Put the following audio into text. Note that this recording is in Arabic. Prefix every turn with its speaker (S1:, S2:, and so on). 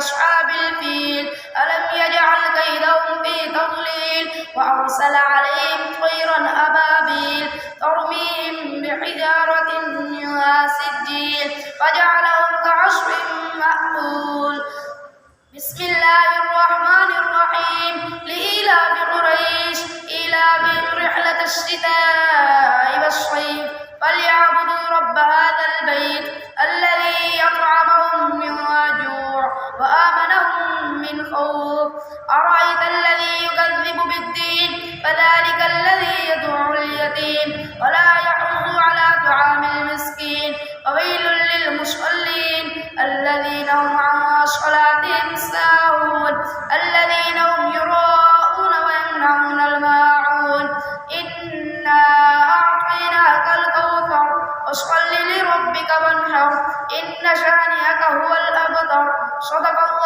S1: كأصحاب الفيل ألم يجعل كيدهم في تضليل وأرسل عليهم طيرا أبابيل ترميهم بحجارة من سجيل فجعلهم كعصف مأكول. بسم الله الرحمن الرحيم. لإيلاف قريش إيلافهم رحلة الشتاء والصيف فليعبدوا رب هذا البيت الذي أطعمهم من جوع وآمنهم من خوف. أرأيت الذي يكذب بالدين فذلك الذي يدعو اليتيم ولا يحض على طعام المسكين. وويل للمصلين الذين هم عن صلاتهم ساهون الذين هم يراءون ويمنعون الماعون. إنا أعطيناك الكوثر فصل لربك وانحر إن شانئك هو الأبتر. صدق الله.